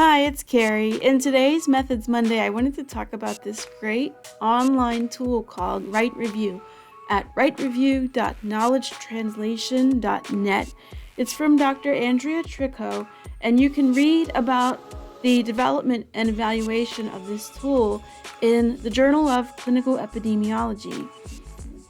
Hi, it's Carrie. In today's Methods Monday, I wanted to talk about this great online tool called Write Review at writereview.knowledgetranslation.net. It's from Dr. Andrea Tricot, and you can read about the development and evaluation of this tool in the Journal of Clinical Epidemiology.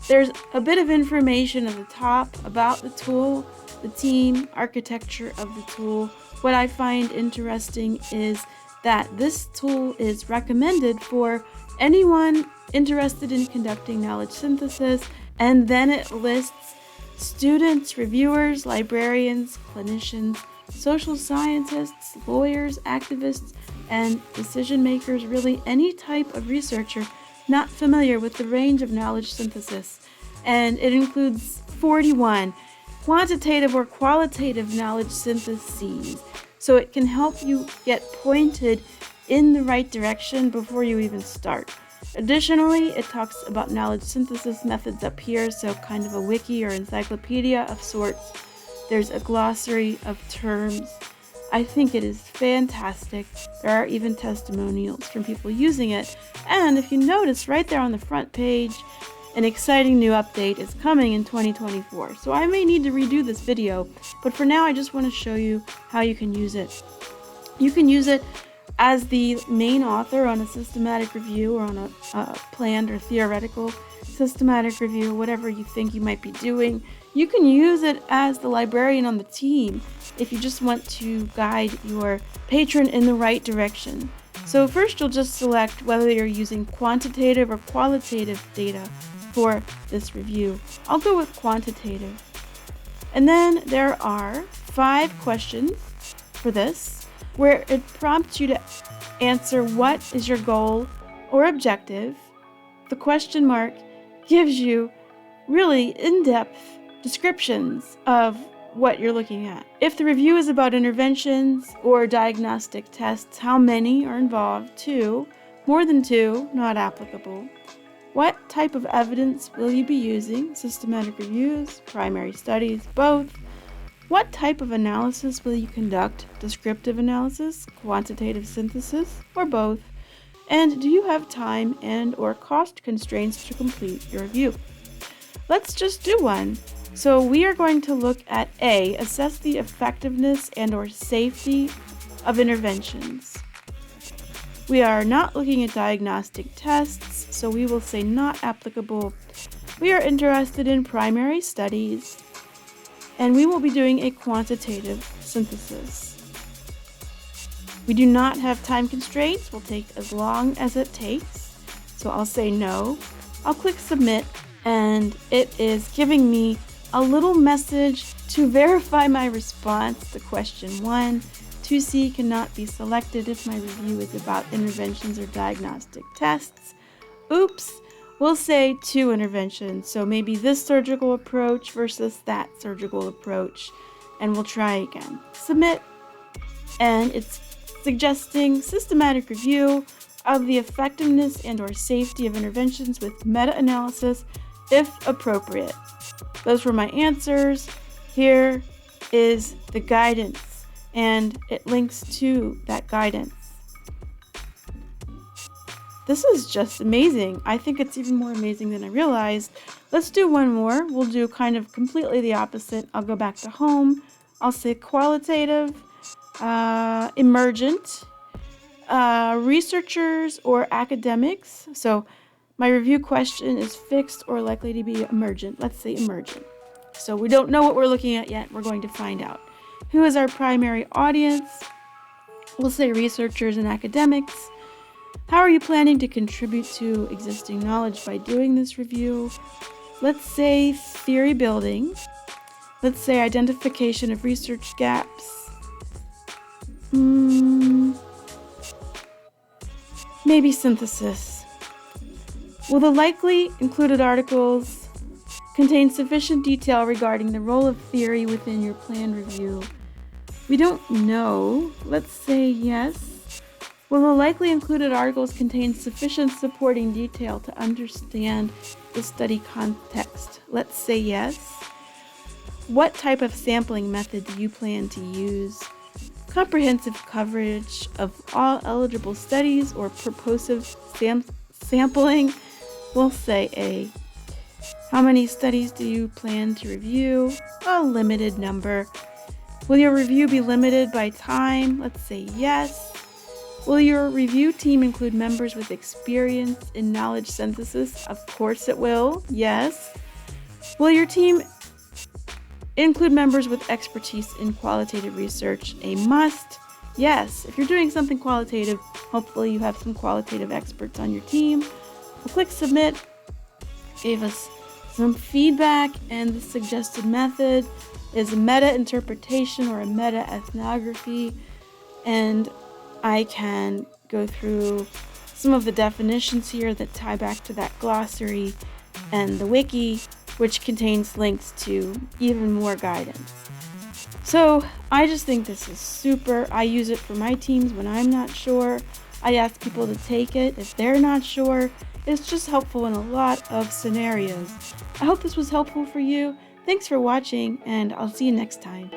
There's a bit of information at the top about the tool, the team, architecture of the tool. What I find interesting is that this tool is recommended for anyone interested in conducting knowledge synthesis, and then it lists students, reviewers, librarians, clinicians, social scientists, lawyers, activists, and decision makers, really any type of researcher not familiar with the range of knowledge synthesis. And it includes 41 quantitative or qualitative knowledge syntheses. So it can help you get pointed in the right direction before you even start. Additionally, it talks about knowledge synthesis methods up here, so kind of a wiki or encyclopedia of sorts. There's a glossary of terms. I think it is fantastic. There are even testimonials from people using it. And if you notice right there on the front page, an exciting new update is coming in 2024. So I may need to redo this video, but for now I just want to show you how you can use it. You can use it as the main author on a systematic review or on a planned or theoretical systematic review, whatever you think you might be doing. You can use it as the librarian on the team if you just want to guide your patron in the right direction. So first you'll just select whether you're using quantitative or qualitative data for this review. I'll go with quantitative. And then there are 5 questions for this where it prompts you to answer what is your goal or objective. The question mark gives you really in-depth descriptions of what you're looking at. If the review is about interventions or diagnostic tests, how many are involved? 2, more than 2, not applicable. What type of evidence will you be using? Systematic reviews, primary studies, both. What type of analysis will you conduct? Descriptive analysis, quantitative synthesis, or both? And do you have time and or cost constraints to complete your review? Let's just do one. So we are going to look at A, assess the effectiveness and or safety of interventions. We are not looking at diagnostic tests, so we will say not applicable. We are interested in primary studies, and we will be doing a quantitative synthesis. We do not have time constraints. We'll take as long as it takes. So I'll say no. I'll click submit, and it is giving me a little message to verify my response to question 1. 2C cannot be selected if my review is about interventions or diagnostic tests. Oops, we'll say 2 interventions. So maybe this surgical approach versus that surgical approach. And we'll try again. Submit. And it's suggesting systematic review of the effectiveness and or safety of interventions with meta-analysis if appropriate. Those were my answers. Here is the guidance, and it links to that guidance. This is just amazing. I think it's even more amazing than I realized. Let's do one more. We'll do kind of completely the opposite. I'll go back to home. I'll say qualitative, emergent, researchers or academics. So my review question is fixed or likely to be emergent. Let's say emergent. So we don't know what we're looking at yet. We're going to find out. Who is our primary audience? We'll say researchers and academics. How are you planning to contribute to existing knowledge by doing this review? Let's say theory building. Let's say identification of research gaps. Maybe synthesis. Will the likely included articles contain sufficient detail regarding the role of theory within your planned review? We don't know. Let's say yes. Will the likely included articles contain sufficient supporting detail to understand the study context? Let's say yes. What type of sampling method do you plan to use? comprehensive coverage of all eligible studies or purposive sampling. We'll say A. How many studies do you plan to review? A limited number. Will your review be limited by time? Let's say yes. Will your review team include members with experience in knowledge synthesis? Of course it will. Yes. Will your team include members with expertise in qualitative research? A must. Yes. If you're doing something qualitative, hopefully you have some qualitative experts on your team. We'll click submit. Gave us some feedback, and the suggested method is a meta-interpretation or a meta-ethnography, and I can go through some of the definitions here that tie back to that glossary and the wiki, which contains links to even more guidance. So I just think this is super. I use it for my teams when I'm not sure. I ask people to take it if they're not sure. It's just helpful in a lot of scenarios. I hope this was helpful for you. Thanks for watching, and I'll see you next time.